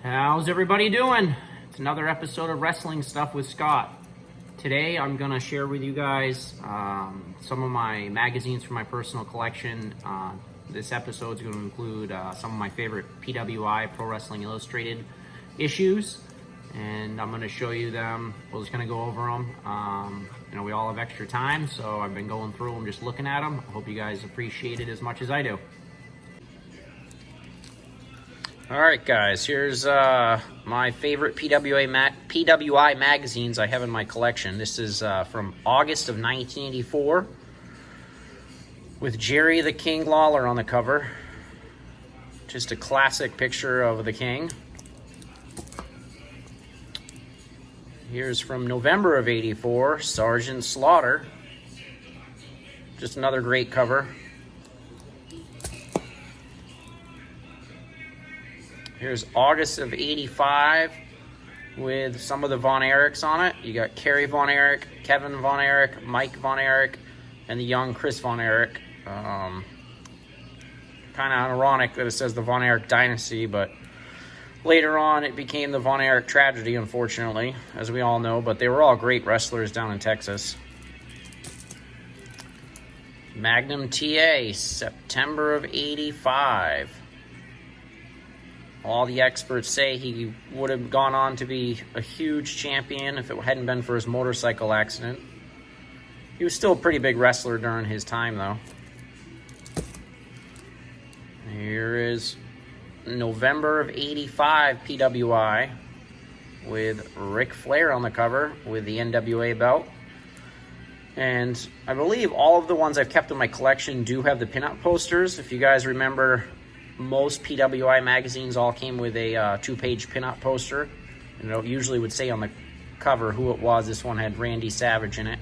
How's everybody doing? It's another episode of Wrestling Stuff with Scott. Today I'm going to share with you guys some of my magazines from my personal collection. This episode is going to include some of my favorite PWI, Pro Wrestling Illustrated issues, and I'm going to show you them. We're just going to go over them. We all have extra time, so I've been going through them, just looking at them. I hope you guys appreciate it as much as I do. Alright guys, here's my favorite PWI magazines I have in my collection. This is from August of 1984 with Jerry the King Lawler on the cover. Just a classic picture of the King. Here's from November of 84, Sergeant Slaughter. Just another great cover. Here's August of 85 with some of the Von Erichs on it. You got Kerry Von Erich, Kevin Von Erich, Mike Von Erich, and the young Chris Von Erich. Kind of ironic that it says the Von Erich dynasty, but later on it became the Von Erich tragedy, unfortunately, as we all know, but they were all great wrestlers down in Texas. Magnum TA, September of 85. All the experts say he would have gone on to be a huge champion if it hadn't been for his motorcycle accident. He was still a pretty big wrestler during his time, though. Here is November of 85 PWI with Ric Flair on the cover with the NWA belt. And I believe all of the ones I've kept in my collection do have the pinup posters. If you guys remember, most PWI magazines all came with a two-page pinup poster, and it usually would say on the cover who it was. This one had Randy Savage in it.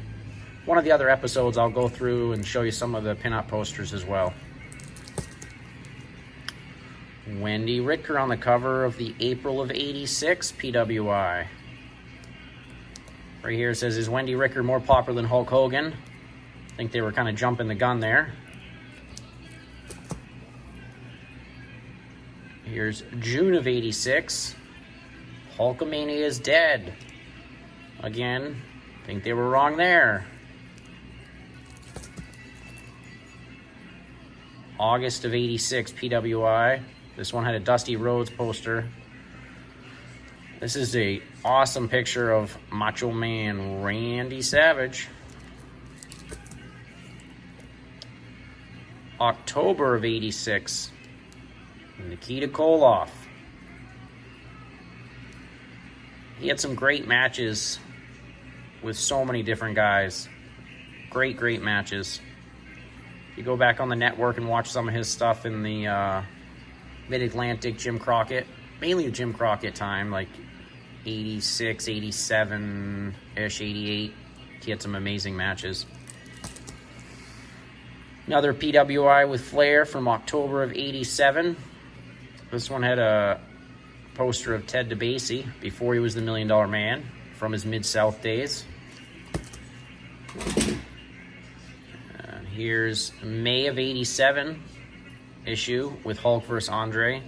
One of the other episodes I'll go through and show you some of the pinup posters as well. Wendy Ricker on the cover of the April of 86 PWI. Right here it says, is Wendy Ricker more popular than Hulk Hogan? I think they were kind of jumping the gun there. Here's June of 86. Hulkamania is dead. Again, I think they were wrong there. August of 86 PWI. This one had a Dusty Rhodes poster. This is an awesome picture of Macho Man Randy Savage. October of 86. Nikita Koloff. He had some great matches with so many different guys. Great matches. If you go back on the network and watch some of his stuff in the Mid-Atlantic Jim Crockett, mainly Jim Crockett time, like 86, 87-ish, 88. He had some amazing matches. Another PWI with Flair from October of 87. This one had a poster of Ted DiBiase before he was the $1 Million Man from his Mid-South days. And here's May of 87 issue with Hulk vs. Andre.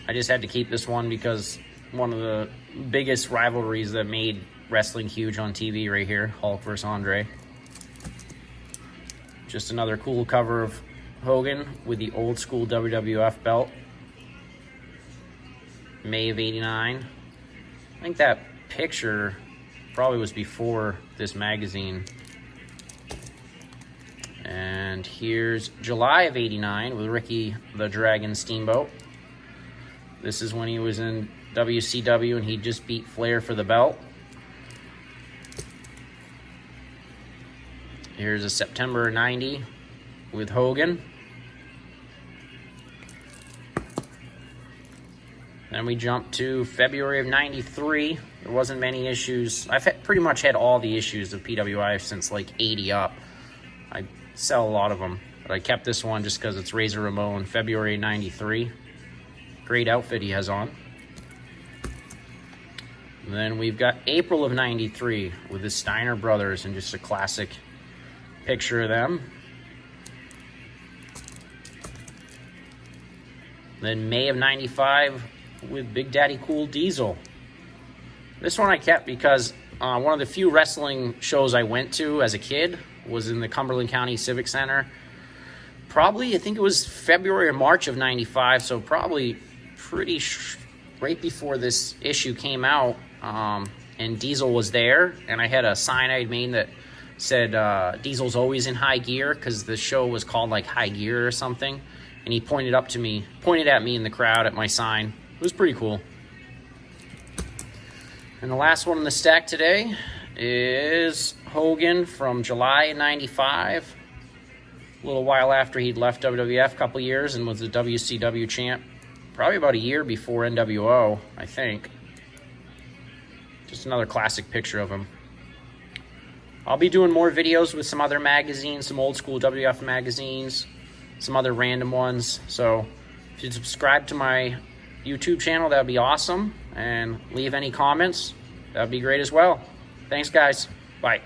I just had to keep this one because one of the biggest rivalries that made wrestling huge on TV right here, Hulk vs. Andre. Just another cool cover of Hogan with the old school WWF belt. May of 89. I think that picture probably was before this magazine. And here's July of 89 with Ricky the Dragon Steamboat. This is when he was in WCW and he just beat Flair for the belt. Here's a September 90 with Hogan. Then we jump to February of 93. There wasn't many issues. I've pretty much had all the issues of PWI since like 80 up. I sell a lot of them, but I kept this one just because it's Razor Ramon, February 93. Great outfit he has on. And then we've got April of 93 with the Steiner brothers and just a classic picture of them. Then May of 95 with Big Daddy Cool Diesel. This one I kept because one of the few wrestling shows I went to as a kid was in the Cumberland County Civic Center. Probably, I think it was February or March of '95, so probably right before this issue came out. And Diesel was there, and I had a sign I'd made that said Diesel's always in high gear, because the show was called like High Gear or something. And he pointed at me in the crowd at my sign. It was pretty cool. And the last one in the stack today is Hogan from July '95. A little while after he'd left WWF, a couple years, and was the WCW champ. Probably about a year before NWO, I think. Just another classic picture of him. I'll be doing more videos with some other magazines, some old school WWF magazines, some other random ones. So if you subscribe to my YouTube channel, that would be awesome. And leave any comments. That would be great as well. Thanks, guys. Bye.